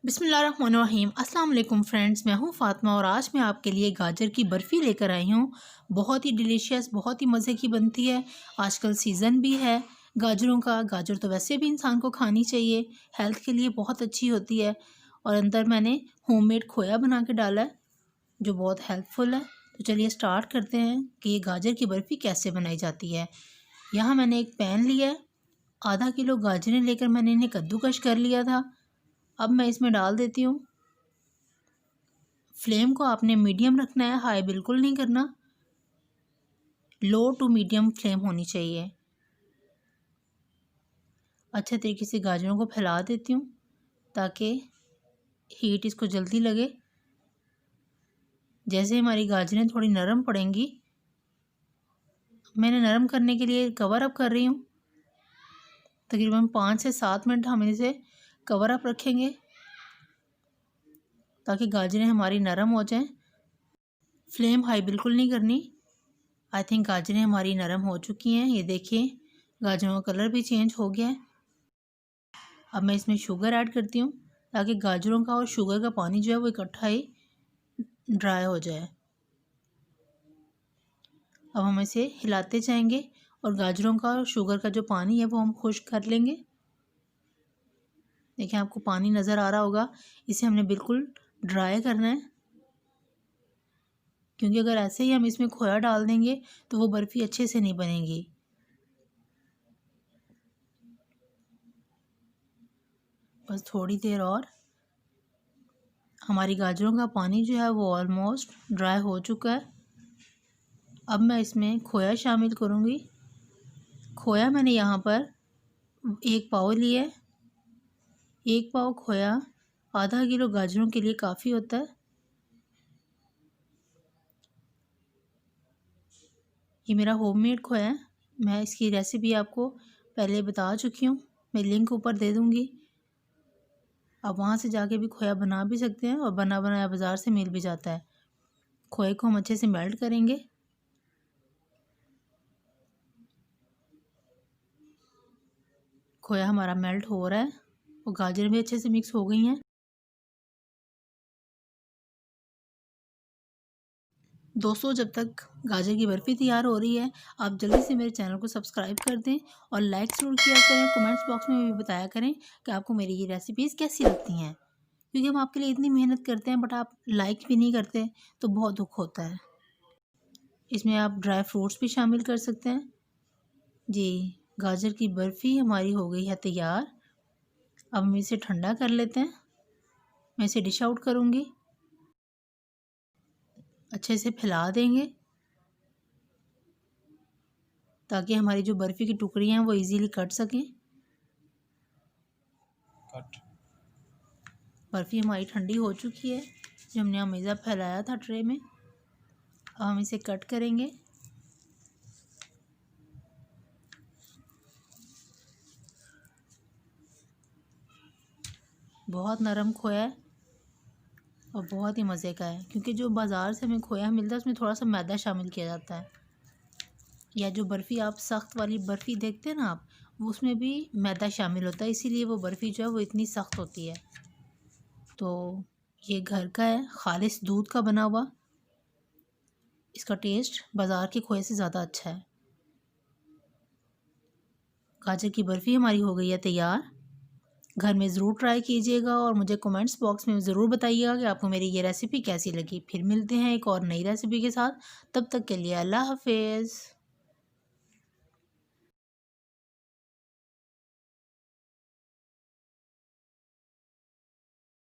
बिस्मिल्लाहिर्रहमानिर्रहीम। अस्सलाम वालेकुम फ्रेंड्स, मैं हूं फ़ातिमा और आज मैं आपके लिए गाजर की बर्फ़ी लेकर आई हूं। बहुत ही डिलीशियस, बहुत ही मज़े की बनती है। आजकल सीज़न भी है गाजरों का। गाजर तो वैसे भी इंसान को खानी चाहिए, हेल्थ के लिए बहुत अच्छी होती है। और अंदर मैंने होममेड खोया बना के डाला है जो बहुत हेल्पफुल है। तो चलिए स्टार्ट करते हैं कि ये गाजर की बर्फ़ी कैसे बनाई जाती है। यहाँ मैंने एक पैन लिया है, आधा किलो गाजरें लेकर मैंने इन्हें कद्दूकश कर लिया था। अब मैं इसमें डाल देती हूँ। फ्लेम को आपने मीडियम रखना है, हाई बिल्कुल नहीं करना। लो टू मीडियम फ्लेम होनी चाहिए। अच्छे तरीके से गाजरों को फैला देती हूँ ताकि हीट इसको जल्दी लगे। जैसे हमारी गाजरें थोड़ी नरम पड़ेंगी, मैंने नरम करने के लिए कवर अप कर रही हूँ। तकरीबन 5 से 7 मिनट हम इसे कवर अप रखेंगे ताकि गाजरें हमारी नरम हो जाएं। फ्लेम हाई बिल्कुल नहीं करनी। आई थिंक गाजरें हमारी नरम हो चुकी हैं। ये देखिए गाजरों का कलर भी चेंज हो गया है। अब मैं इसमें शुगर ऐड करती हूँ ताकि गाजरों का और शुगर का पानी जो है वो इकट्ठा ही ड्राई हो जाए। अब हम इसे हिलाते जाएंगे और गाजरों का और शुगर का जो पानी है वो हम खुश्क कर लेंगे। देखिए आपको पानी नज़र आ रहा होगा। इसे हमने बिल्कुल ड्राई करना है, क्योंकि अगर ऐसे ही हम इसमें खोया डाल देंगे तो वो बर्फ़ी अच्छे से नहीं बनेगी। बस थोड़ी देर और। हमारी गाजरों का पानी जो है वो ऑलमोस्ट ड्राई हो चुका है। अब मैं इसमें खोया शामिल करूँगी। खोया मैंने यहाँ पर 1 पाव लिया है। 1 पाव खोया आधा किलो गाजरों के लिए काफ़ी होता है। ये मेरा होममेड खोया है। मैं इसकी रेसिपी आपको पहले बता चुकी हूँ, मैं लिंक ऊपर दे दूँगी। आप वहाँ से जाके भी खोया बना भी सकते हैं और बना बनाया बाज़ार से मिल भी जाता है। खोए को हम अच्छे से मेल्ट करेंगे। खोया हमारा मेल्ट हो रहा है और गाजर भी अच्छे से मिक्स हो गई हैं। दोस्तों, जब तक गाजर की बर्फ़ी तैयार हो रही है, आप जल्दी से मेरे चैनल को सब्सक्राइब कर दें और लाइक ज़रूर किया करें। कमेंट्स बॉक्स में भी बताया करें कि आपको मेरी ये रेसिपीज़ कैसी लगती हैं, क्योंकि हम आपके लिए इतनी मेहनत करते हैं बट आप लाइक भी नहीं करते, तो बहुत दुख होता है। इसमें आप ड्राई फ्रूट्स भी शामिल कर सकते हैं। जी, गाजर की बर्फ़ी हमारी हो गई है तैयार। अब हम इसे ठंडा कर लेते हैं। मैं इसे डिश आउट करूँगी। अच्छे से फैला देंगे ताकि हमारी जो बर्फ़ी की टुकड़ियाँ हैं वो इजीली कट सकें। बर्फ़ी हमारी ठंडी हो चुकी है, जो हमने अमेज़ा फैलाया था ट्रे में। अब हम इसे कट करेंगे। बहुत नरम खोया है और बहुत ही मज़े का है, क्योंकि जो बाज़ार से हमें खोया मिलता है उसमें थोड़ा सा मैदा शामिल किया जाता है, या जो बर्फ़ी आप सख्त वाली बर्फ़ी देखते हैं ना आप, वो उसमें भी मैदा शामिल होता है, इसीलिए वो बर्फ़ी जो है वो इतनी सख्त होती है। तो ये घर का है, खालिस दूध का बना हुआ। इसका टेस्ट बाज़ार के खोए से ज़्यादा अच्छा है। गाजर की बर्फ़ी हमारी हो गई है तैयार। घर में ज़रूर ट्राई कीजिएगा और मुझे कमेंट्स बॉक्स में ज़रूर बताइएगा कि आपको मेरी ये रेसिपी कैसी लगी। फिर मिलते हैं एक और नई रेसिपी के साथ। तब तक के लिए अल्लाह हाफ़िज़।